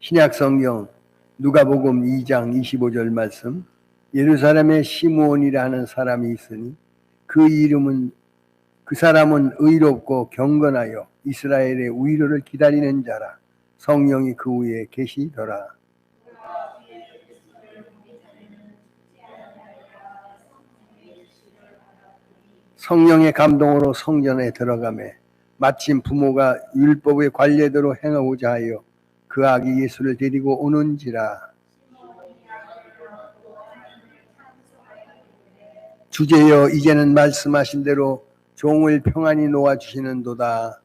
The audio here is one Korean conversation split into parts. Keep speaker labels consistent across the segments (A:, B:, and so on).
A: 신약성경 누가복음 2장 25절 말씀. 예루살렘에 시므온이라는 사람이 있으니 그 사람은 의롭고 경건하여 이스라엘의 위로를 기다리는 자라. 성령이 그 위에 계시더라. 성령의 감동으로 성전에 들어가매 마침 부모가 율법의 관례대로 행하고자 하여 그 아기 예수를 데리고 오는지라. 주제여, 이제는 말씀하신 대로 종을 평안히 놓아주시는도다.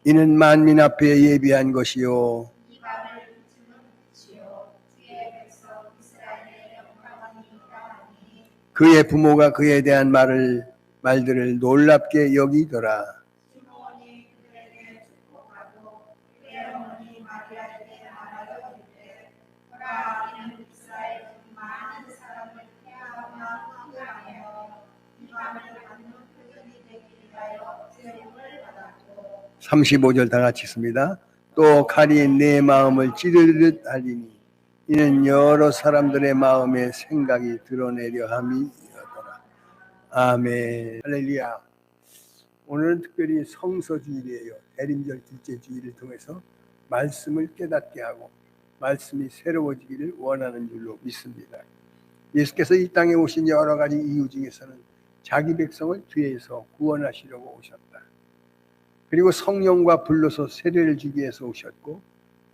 A: 이는 만민 앞에 예비한 것이요 그의 부모가 그에 대한 말들을 놀랍게 여기더라. (35절) 다 같이 있습니다. 또 칼이 내 마음을 찌르듯 하리니 이는 여러 사람들의 마음의 생각이 드러내려 함이었더라. 아멘. 할렐루야. 오늘은 특별히 성서주일이에요. 대림절 둘째 주일을 통해서 말씀을 깨닫게 하고 말씀이 새로워지기를 원하는 줄로 믿습니다. 예수께서 이 땅에 오신 여러 가지 이유 중에서는 자기 백성을 죄에서 구원하시려고 오셨다. 그리고 성령과 불로서 세례를 주기 위해서 오셨고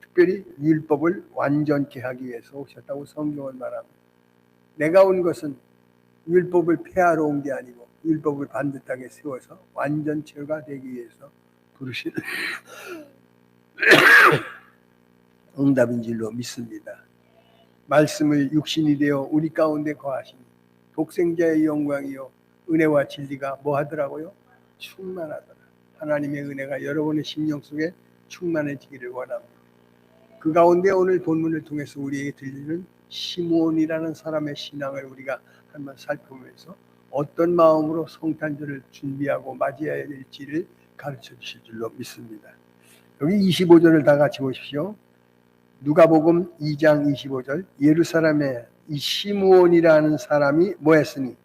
A: 특별히 율법을 완전케 하기 위해서 오셨다고 성경은 말합니다. 내가 온 것은 율법을 폐하러 온 게 아니고 율법을 반듯하게 세워서 완전체가 되기 위해서 부르신 응답인 줄로 믿습니다. 말씀을 육신이 되어 우리 가운데 거하시니 독생자의 영광이요 은혜와 진리가 뭐 하더라고요? 충만하더라. 하나님의 은혜가 여러분의 심령 속에 충만해지기를 원합니다. 그 가운데 오늘 본문을 통해서 우리에게 들리는 시므온이라는 사람의 신앙을 우리가 한번 살펴보면서 어떤 마음으로 성탄절을 준비하고 맞이해야 될지를 가르쳐 주실 줄로 믿습니다. 여기 25절을 다 같이 보십시오. 누가복음 2장 25절. 예루살렘에 이 시므온이라는 사람이 뭐했으니?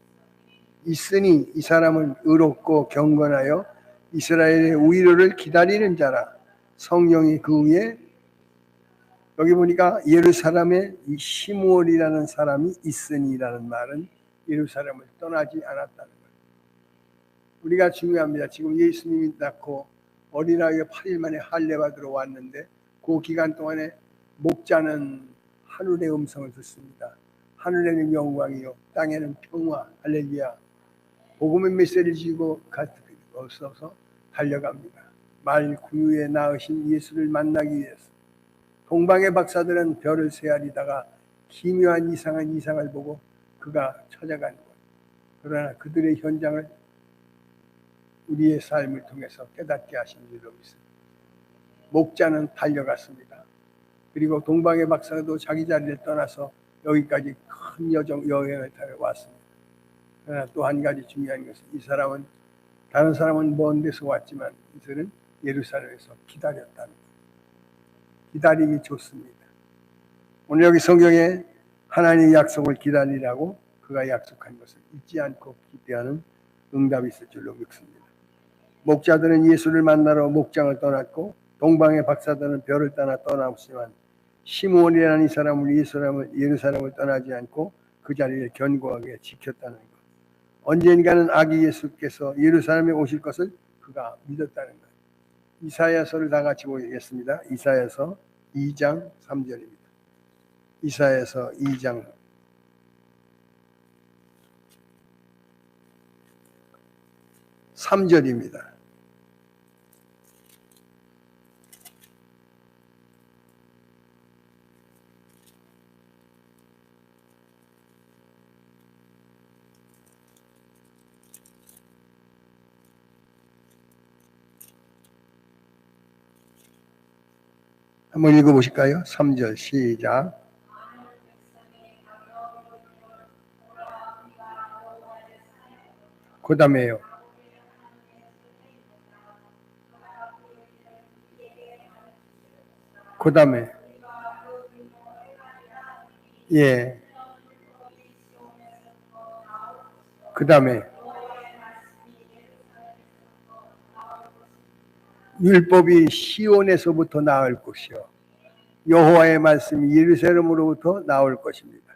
A: 있으니 이 사람은 의롭고 경건하여 이스라엘의 위로를 기다리는 자라. 성령이 그 위에, 여기 보니까 예루살렘에 이 시므온이라는 사람이 있으니라는 말은 예루살렘을 떠나지 않았다는 거예요. 우리가 중요합니다. 지금 예수님이 낳고 어린아이가 8일 만에 할례 받으러 왔는데 그 기간 동안에 목자는 하늘의 음성을 듣습니다. 하늘에는 영광이요 땅에는 평화. 할렐루야. 복음의 메시지를 지고 없어서 달려갑니다. 말 구유에 낳으신 예수를 만나기 위해서. 동방의 박사들은 별을 세아리다가 기묘한 이상한 이상을 보고 그가 찾아간 것. 그러나 그들의 현장을 우리의 삶을 통해서 깨닫게 하신 줄로 믿습니다. 목자는 달려갔습니다. 그리고 동방의 박사도 자기 자리를 떠나서 여기까지 큰 여행을 타고 왔습니다. 그러나 또 한 가지 중요한 것은 이 사람은, 다른 사람은 먼 데서 왔지만 이들은 예루살렘에서 기다렸다는 것. 기다림이 좋습니다. 오늘 여기 성경에 하나님의 약속을 기다리라고 그가 약속한 것을 잊지 않고 기대하는 응답이 있을 줄로 믿습니다. 목자들은 예수를 만나러 목장을 떠났고 동방의 박사들은 별을 따라 떠나었지만 시므온이라는 이 사람은 예루살렘을 떠나지 않고 그 자리를 견고하게 지켰다는 것. 언젠가는 아기 예수께서 예루살렘에 오실 것을 그가 믿었다는 것. 이사야서를 다 같이 보겠습니다. 이사야서 2장 3절입니다. 이사야서 2장 3절입니다. 한번 읽어보실까요? 3절 시작. 그 다음에요. 그 다음에 예, 그 다음에 율법이 시온에서부터 나올 것이요 여호와의 말씀이 예루살렘으로부터 나올 것입니다.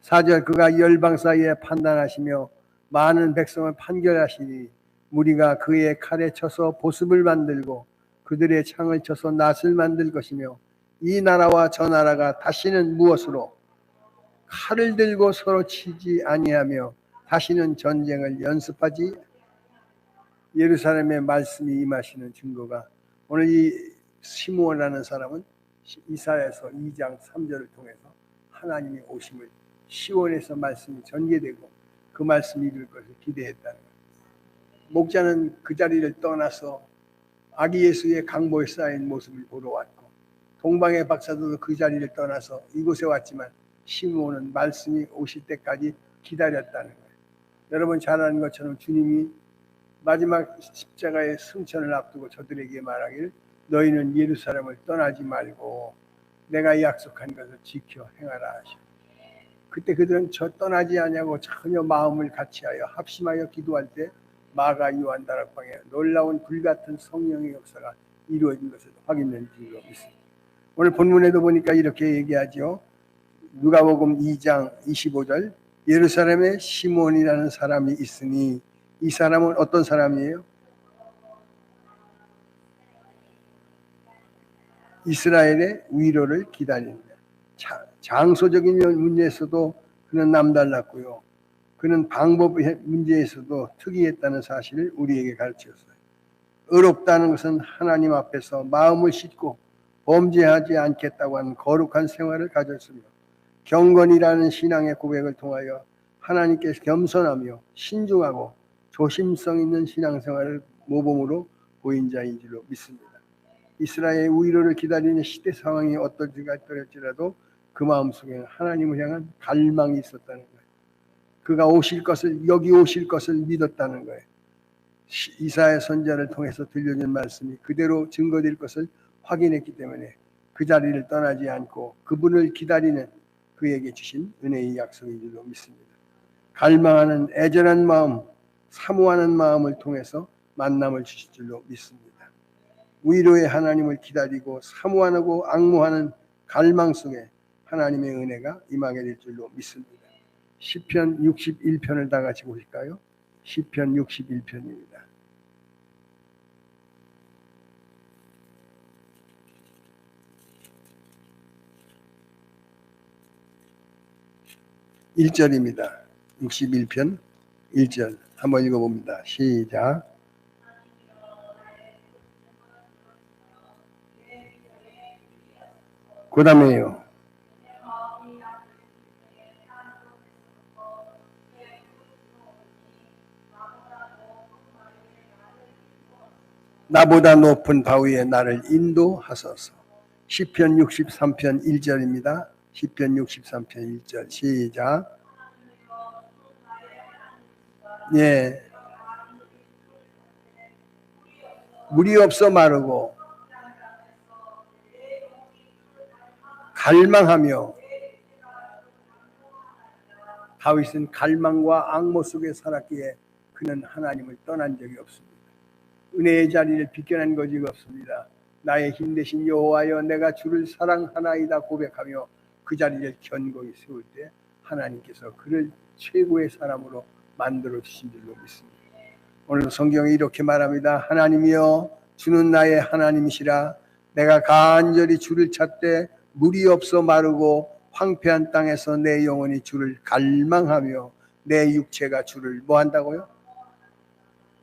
A: 4절 그가 열방 사이에 판단하시며 많은 백성을 판결하시니 무리가 그의 칼에 쳐서 보습을 만들고 그들의 창을 쳐서 낫을 만들 것이며 이 나라와 저 나라가 다시는 무엇으로 칼을 들고 서로 치지 아니하며 다시는 전쟁을 연습하지. 예루살렘의 말씀이 임하시는 증거가 오늘 이 시므온이라는 사람은 이사야서 2장 3절을 통해서 하나님이 오심을 시온에서 말씀이 전개되고 그 말씀이 이룰 것을 기대했다는 거예요. 목자는 그 자리를 떠나서 아기 예수의 강보에 쌓인 모습을 보러 왔고 동방의 박사들도 그 자리를 떠나서 이곳에 왔지만 시므온은 말씀이 오실 때까지 기다렸다는 거예요. 여러분 잘 아는 것처럼 주님이 마지막 십자가의 승천을 앞두고 저들에게 말하기를 너희는 예루살렘을 떠나지 말고 내가 약속한 것을 지켜 행하라 하시오. 그때 그들은 저 떠나지 아니하고 전혀 마음을 같이하여 합심하여 기도할 때 마가 요한 다락방에 놀라운 불같은 성령의 역사가 이루어진 것을 확인된 줄로 믿습니다. 오늘 본문에도 보니까 이렇게 얘기하죠. 누가복음 2장 25절 예루살렘에 시몬이라는 사람이 있으니 이 사람은 어떤 사람이에요? 이스라엘의 위로를 기다립니다. 장소적인 문제에서도 그는 남달랐고요. 그는 방법 문제에서도 특이했다는 사실을 우리에게 가르쳤어요. 의롭다는 것은 하나님 앞에서 마음을 씻고 범죄하지 않겠다고 하는 거룩한 생활을 가졌으며 경건이라는 신앙의 고백을 통하여 하나님께 겸손하며 신중하고 조심성 있는 신앙생활을 모범으로 보인 자인 줄로 믿습니다. 이스라엘의 위로를 기다리는 시대 상황이 어떨지가 있더라도 그 마음속에는 하나님을 향한 갈망이 있었다는 거예요. 그가 오실 것을 여기 오실 것을 믿었다는 거예요. 이사야 선지자를 통해서 들려준 말씀이 그대로 증거될 것을 확인했기 때문에 그 자리를 떠나지 않고 그분을 기다리는 그에게 주신 은혜의 약속인 줄로 믿습니다. 갈망하는 애절한 마음, 사모하는 마음을 통해서 만남을 주실 줄로 믿습니다. 위로의 하나님을 기다리고 사모하고 앙모하는 갈망 속에 하나님의 은혜가 임하게 될 줄로 믿습니다. 시편 61편을 다 같이 보실까요? 시편 61편입니다. 1절입니다. 61편 1절 한번 읽어봅니다. 시작. 그 다음에요. 나보다 높은 바위에 나를 인도하소서. 시편 63편 1절입니다. 시편 63편 1절 시작. 예. 물이 없어 마르고 갈망하며 다윗은 갈망과 앙모 속에 살았기에 그는 하나님을 떠난 적이 없습니다. 은혜의 자리를 비껴난 것이 없습니다. 나의 힘 대신 여호와여 내가 주를 사랑하나이다 고백하며 그 자리를 견고히 세울 때 하나님께서 그를 최고의 사람으로 만들어 주신 줄로 믿습니다. 오늘 성경이 이렇게 말합니다. 하나님이여 주는 나의 하나님이시라. 내가 간절히 주를 찾되 물이 없어 마르고 황폐한 땅에서 내 영혼이 주를 갈망하며 내 육체가 주를 뭐 한다고요?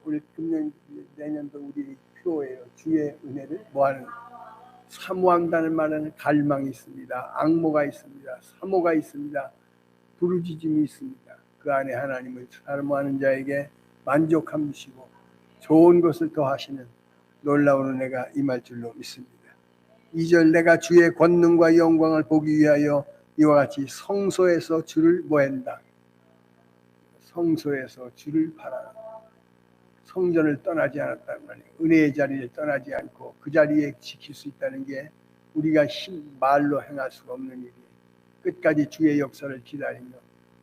A: 우리 금년 내년도 우리 표예요. 주의 은혜를 뭐하는 사모한다는 말은 갈망이 있습니다. 앙모가 있습니다. 사모가 있습니다. 부르짖음이 있습니다. 그 안에 하나님을 사모하는 자에게 만족함 주시고 좋은 것을 더하시는 놀라운 은혜가 임할 줄로 믿습니다. 2절 내가 주의 권능과 영광을 보기 위하여 이와 같이 성소에서 주를 모한다. 성소에서 주를 바라는 성전을 떠나지 않았다는 말이에요. 은혜의 자리를 떠나지 않고 그 자리에 지킬 수 있다는 게 우리가 말로 행할 수가 없는 일이에요. 끝까지 주의 역사를 기다리며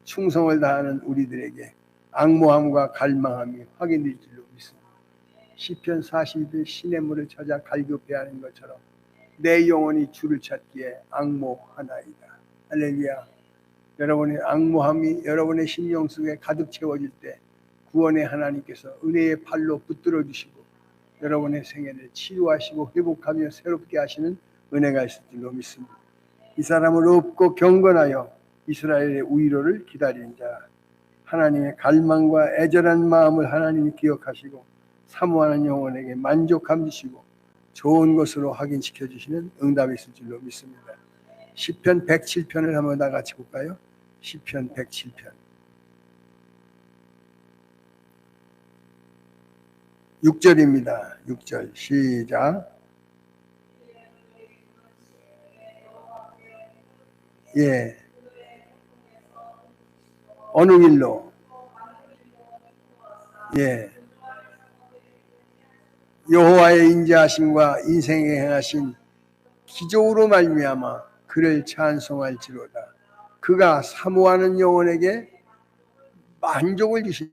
A: 충성을 다하는 우리들에게 앙모함과 갈망함이 확인될 줄로 믿습니다. 시편 42편 시냇물을 찾아 갈급해하는 것처럼 내 영혼이 주를 찾기에 앙모하나이다. 할렐루야. 여러분의 앙모함이 여러분의 심령 속에 가득 채워질 때 구원의 하나님께서 은혜의 팔로 붙들어 주시고 여러분의 생애를 치유하시고 회복하며 새롭게 하시는 은혜가 있을 줄로 믿습니다. 이 사람을 없고 경건하여 이스라엘의 위로를 기다리는 자, 하나님의 갈망과 애절한 마음을 하나님이 기억하시고 사모하는 영혼에게 만족함 주시고 좋은 것으로 확인시켜 주시는 응답이 있을 줄로 믿습니다. 시편 107편을 한번 다 같이 볼까요? 시편 107편 6절입니다. 6절 시작. 예. 어느 길로? 예. 여호와의 인자하심과 인생에 행하신 기적으로 말미암아 그를 찬송할지로다. 그가 사모하는 영혼에게 만족을 주신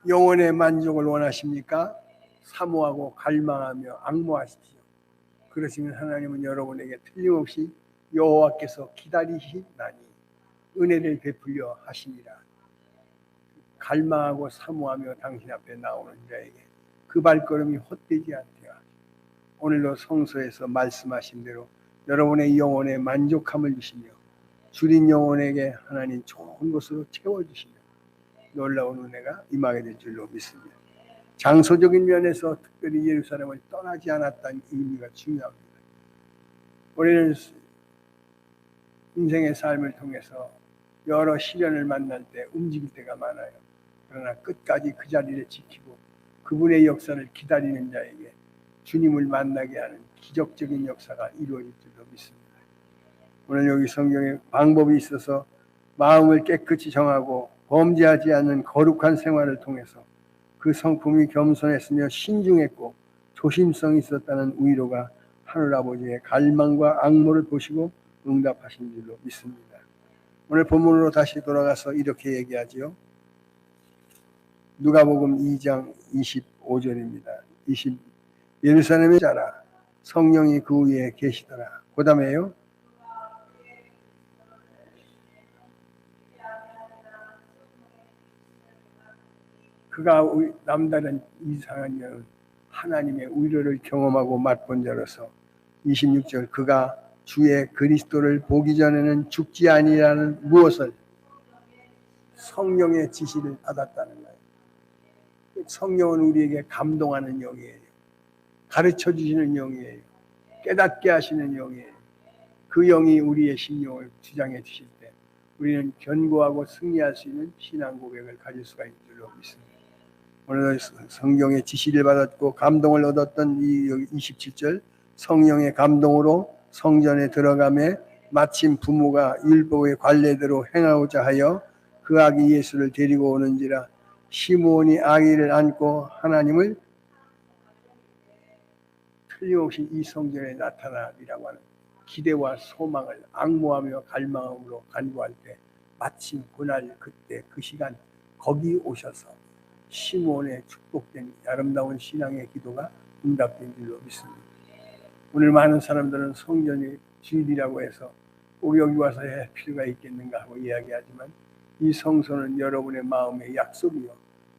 A: 영혼의 만족을 원하십니까? 사모하고 갈망하며 앙모하십시오. 그러시면 하나님은 여러분에게 틀림없이 여호와께서 기다리시나니 은혜를 베풀려 하시니라. 갈망하고 사모하며 당신 앞에 나오는 자에게 그 발걸음이 헛되지 않게 하시고 오늘도 성서에서 말씀하신 대로 여러분의 영혼에 만족함을 주시며 줄인 영혼에게 하나님 좋은 것으로 채워주시며 놀라운 은혜가 임하게 될 줄로 믿습니다. 장소적인 면에서 특별히 예루살렘을 떠나지 않았다는 의미가 중요합니다. 우리는 인생의 삶을 통해서 여러 시련을 만날 때 움직일 때가 많아요. 그러나 끝까지 그 자리를 지키고 그분의 역사를 기다리는 자에게 주님을 만나게 하는 기적적인 역사가 이루어질 줄로 믿습니다. 오늘 여기 성경에 방법이 있어서 마음을 깨끗이 정하고 범죄하지 않는 거룩한 생활을 통해서 그 성품이 겸손했으며 신중했고 조심성이 있었다는 위로가 하늘아버지의 갈망과 앙모를 보시고 응답하신 줄로 믿습니다. 오늘 본문으로 다시 돌아가서 이렇게 얘기하지요. 누가복음 2장 25절입니다. 예루살렘의 자라 성령이 그 위에 계시더라. 그 다음에요. 그가 남다른 이상한 여는 하나님의 위로를 경험하고 맛본 자로서 26절 그가 주의 그리스도를 보기 전에는 죽지 아니라는 무엇을 성령의 지시를 받았다는 거예요. 성령은 우리에게 감동하는 영이에요. 가르쳐 주시는 영이에요. 깨닫게 하시는 영이에요. 그 영이 우리의 심령을 주장해 주실 때 우리는 견고하고 승리할 수 있는 신앙 고백을 가질 수가 있는 줄로 믿습니다. 오늘 성령의 지시를 받았고 감동을 얻었던 이 27절 성령의 감동으로 성전에 들어가매 마침 부모가 율법의 관례대로 행하고자 하여 그 아기 예수를 데리고 오는지라 시므온이 아기를 안고 하나님을 틀림없이 이 성전에 나타나리라고 하는 기대와 소망을 앙모하며 갈망함으로 간구할 때 마침 그날 그때 그 시간 거기 오셔서 시므온의 축복된 아름다운 신앙의 기도가 응답된 줄로 믿습니다. 오늘 많은 사람들은 성전이 주일이라고 해서 꼭 여기 와서 할 필요가 있겠는가 하고 이야기하지만 이 성소는 여러분의 마음의 약속이요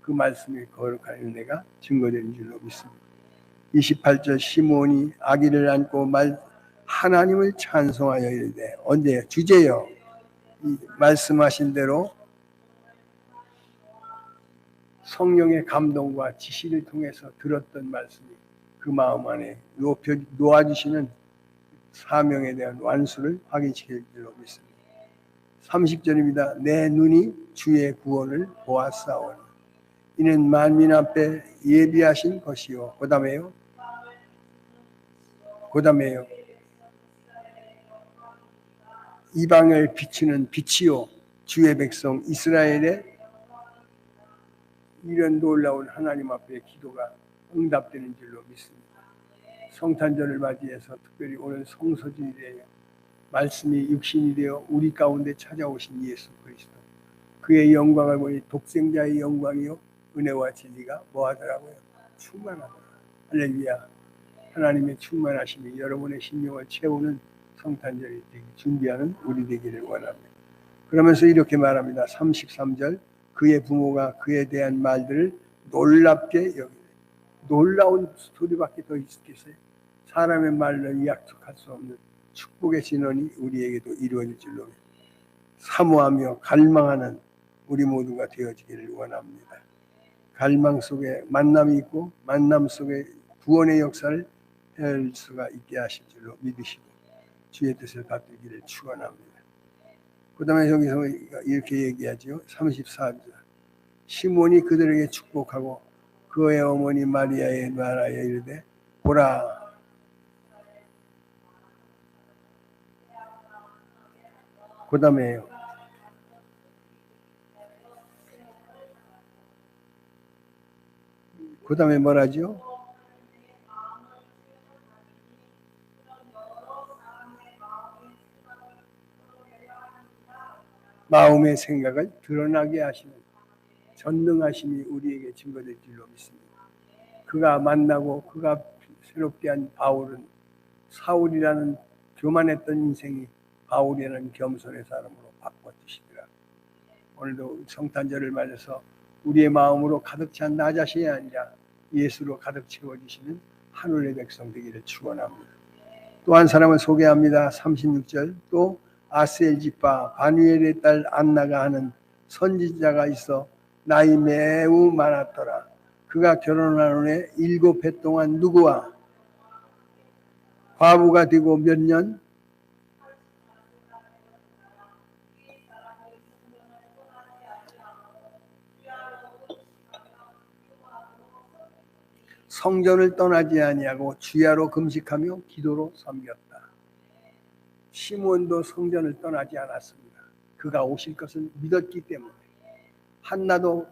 A: 그 말씀이 거룩한 은혜가 증거되는 줄로 믿습니다. 28절 시므온이 아기를 안고 하나님을 찬송하여 이르되 언제 주제여 이 말씀하신 대로 성령의 감동과 지시를 통해서 들었던 말씀이 그 마음 안에 놓아주시는 사명에 대한 완수를 확인시킬 줄로 믿습니다. 30절입니다. 내 눈이 주의 구원을 보았사오니 이는 만민 앞에 예비하신 것이요. 그 다음에요. 이방을 비추는 빛이요 주의 백성 이스라엘의 이런 놀라운 하나님 앞에 기도가 응답되는 줄로 믿습니다. 성탄절을 맞이해서 특별히 오늘 성소주일에 말씀이 육신이 되어 우리 가운데 찾아오신 예수 그리스도, 그의 영광을 보니 독생자의 영광이요 은혜와 진리가 뭐하더라고요? 충만하더라. 할렐루야. 하나님의 충만하심이 여러분의 심령을 채우는 성탄절이 되기 준비하는 우리 되기를 원합니다. 그러면서 이렇게 말합니다. 33절, 그의 부모가 그에 대한 말들을 놀랍게 여기네. 놀라운 스토리밖에 더 있겠어요? 사람의 말로 약속할 수 없는 축복의 진언이 우리에게도 이루어질 줄로 사모하며 갈망하는 우리 모두가 되어지기를 원합니다. 갈망 속에 만남이 있고 만남 속에 구원의 역사를 할 수가 있게 하실 줄로 믿으시고 주의 뜻을 받들기를 축원합니다. 그 다음에 여기서 이렇게 얘기하죠. 34절, 시몬이 그들에게 축복하고 그의 어머니 마리아의 말하여 이르되 보라, 그 다음에요, 그 다음에 뭐라죠? 마음의 생각을 드러나게 하시는 전능하심이 우리에게 증거될 줄로 믿습니다. 그가 만나고 그가 새롭게 한 바울은 사울이라는 교만했던 인생이 바울이라는 겸손의 사람으로 바꿔주시더라. 오늘도 성탄절을 맞아서 우리의 마음으로 가득 찬 나 자신이 아니라 예수로 가득 채워주시는 하늘의 백성 되기를 축원합니다. 또 한 사람을 소개합니다. 36절, 또 아스엘지파 바누엘의 딸 안나가 하는 선지자가 있어 나이 매우 많았더라. 그가 결혼한 후에 7해 동안 누구와 과부가 되고 몇 년? 성전을 떠나지 아니하고 주야로 금식하며 기도로 섬겼다. 시몬도 성전을 떠나지 않았습니다. 그가 오실 것을 믿었기 때문에. 한나도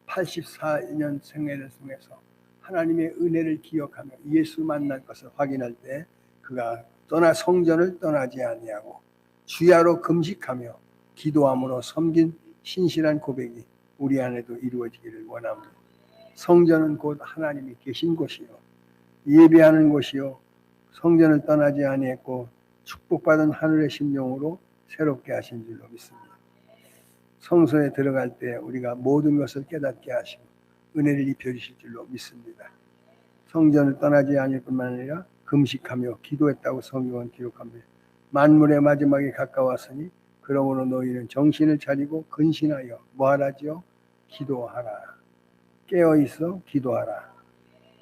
A: 84년 생애를 통해서 하나님의 은혜를 기억하며 예수 만날 것을 확인할 때 그가 성전을 떠나지 아니하고 주야로 금식하며 기도함으로 섬긴 신실한 고백이 우리 안에도 이루어지기를 원합니다. 성전은 곧 하나님이 계신 곳이요 예배하는 곳이요 성전을 떠나지 아니했고 축복받은 하늘의 심령으로 새롭게 하신 줄로 믿습니다. 성소에 들어갈 때 우리가 모든 것을 깨닫게 하시고 은혜를 입혀주실 줄로 믿습니다. 성전을 떠나지 않을 뿐만 아니라 금식하며 기도했다고 성경은 기록합니다. 만물의 마지막에 가까웠으니 그러므로 너희는 정신을 차리고 근신하여 뭐하라지요? 기도하라. 깨어있어 기도하라.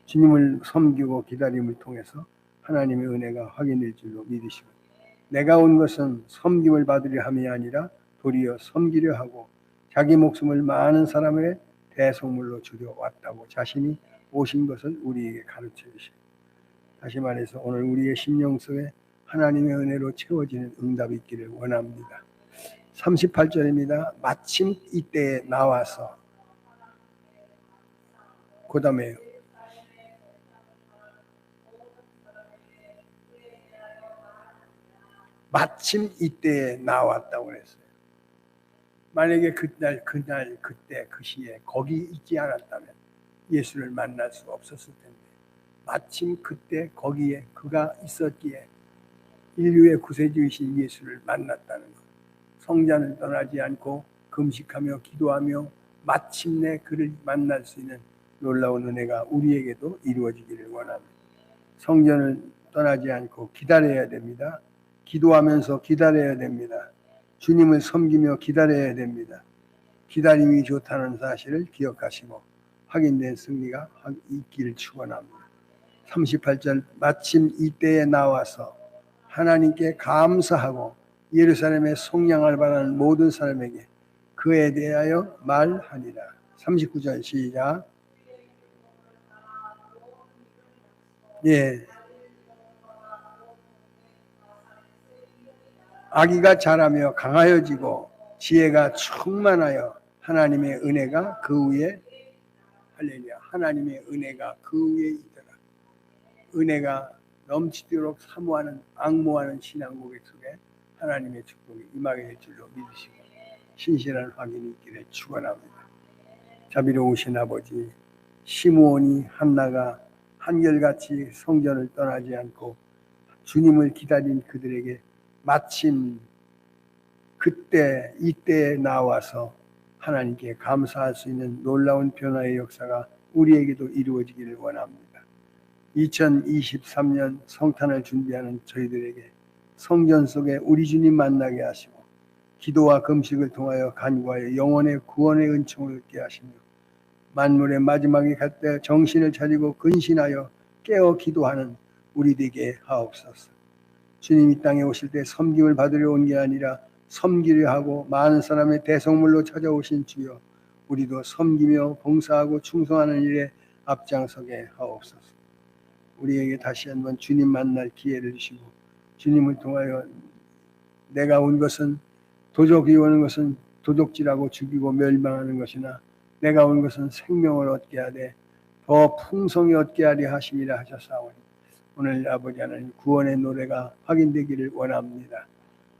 A: 주님을 섬기고 기다림을 통해서 하나님의 은혜가 확인될 줄로 믿으시고, 내가 온 것은 섬김을 받으려 함이 아니라 도리어 섬기려 하고 자기 목숨을 많은 사람의 대속물로 주려 왔다고 자신이 오신 것을 우리에게 가르쳐 주시고, 다시 말해서 오늘 우리의 심령 속에 하나님의 은혜로 채워지는 응답이 있기를 원합니다. 38절입니다. 마침 이때에 나와서, 그 다음에 마침 이때에 나왔다고 그랬어요. 만약에 그날 그때 그 시에 거기 있지 않았다면 예수를 만날 수 없었을 텐데, 마침 그때 거기에 그가 있었기에 인류의 구세주이신 예수를 만났다는 것. 성전을 떠나지 않고 금식하며 기도하며 마침내 그를 만날 수 있는 놀라운 은혜가 우리에게도 이루어지기를 원합니다. 성전을 떠나지 않고 기다려야 됩니다. 기도하면서 기다려야 됩니다. 주님을 섬기며 기다려야 됩니다. 기다림이 좋다는 사실을 기억하시고 확인된 승리가 있기를 축원합니다. 38절, 마침 이때에 나와서 하나님께 감사하고 예루살렘의 속량을 바라는 모든 사람에게 그에 대하여 말하니라. 39절 시작. 예. 아기가 자라며 강하여지고 지혜가 충만하여 하나님의 은혜가 그 위에, 할렐루야, 하나님의 은혜가 그 위에 있더라. 은혜가 넘치도록 사모하는 악모하는 신앙 고백 속에 하나님의 축복이 임하게 될 줄로 믿으시고 신실한 확인이 있기를 축원합니다. 자비로우신 아버지, 시므온이 한나가 한결같이 성전을 떠나지 않고 주님을 기다린 그들에게 마침 그때 이때에 나와서 하나님께 감사할 수 있는 놀라운 변화의 역사가 우리에게도 이루어지기를 원합니다. 2023년 성탄을 준비하는 저희들에게 성전 속에 우리 주님 만나게 하시고 기도와 금식을 통하여 간구하여 영혼의 구원의 은총을 얻게 하시며 만물의 마지막에 갈 때 정신을 차리고 근신하여 깨어 기도하는 우리 되게 하옵소서. 주님 이 땅에 오실 때 섬김을 받으려 온 게 아니라 섬기려 하고 많은 사람의 대성물로 찾아오신 주여, 우리도 섬기며 봉사하고 충성하는 일에 앞장서게 하옵소서. 우리에게 다시 한번 주님 만날 기회를 주시고 주님을 통하여 내가 온 것은 도적이 오는 것은 도둑질하고 죽이고 멸망하는 것이나 내가 온 것은 생명을 얻게 하되 더 풍성히 얻게 하려 하심이라 하셨사오니 오늘 아버지 하나님 구원의 노래가 확인되기를 원합니다.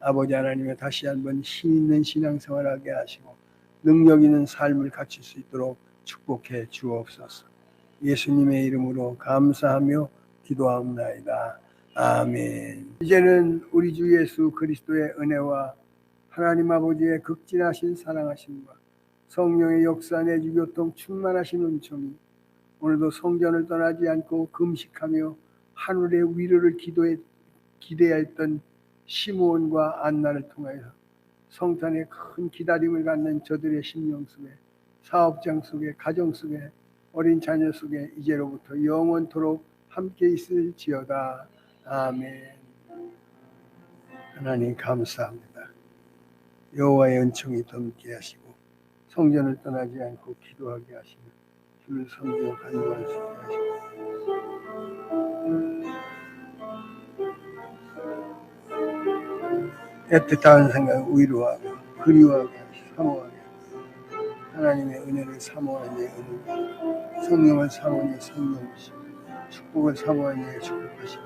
A: 아버지 하나님의 다시 한번 힘 있는 신앙생활하게 하시고 능력 있는 삶을 갖출 수 있도록 축복해 주옵소서. 예수님의 이름으로 감사하며 기도하옵나이다. 아멘. 이제는 우리 주 예수 그리스도의 은혜와 하나님 아버지의 극진하신 사랑하심과 성령의 역사 내주 교통 충만하신 은총이 오늘도 성전을 떠나지 않고 금식하며 하늘의 위로를 기대했던 시므온과 안나를 통하여 성탄의 큰 기다림을 갖는 저들의 심령 속에, 사업장 속에, 가정 속에, 어린 자녀 속에 이제로부터 영원토록 함께 있을지어다. 아멘. 하나님 감사합니다. 여호와의 은총이 덤게 하시고 성전을 떠나지 않고 기도하게 하시며 주를 섬기며 간구할 수 있게 하시고 애틋한 생각 위로하고 그리워하게 하시고 사모하게 하시고 하나님의 은혜를 사모하는 내 은혜, 성령을 사모하는 성령이시고 축복을 사모하는 내 축복하시고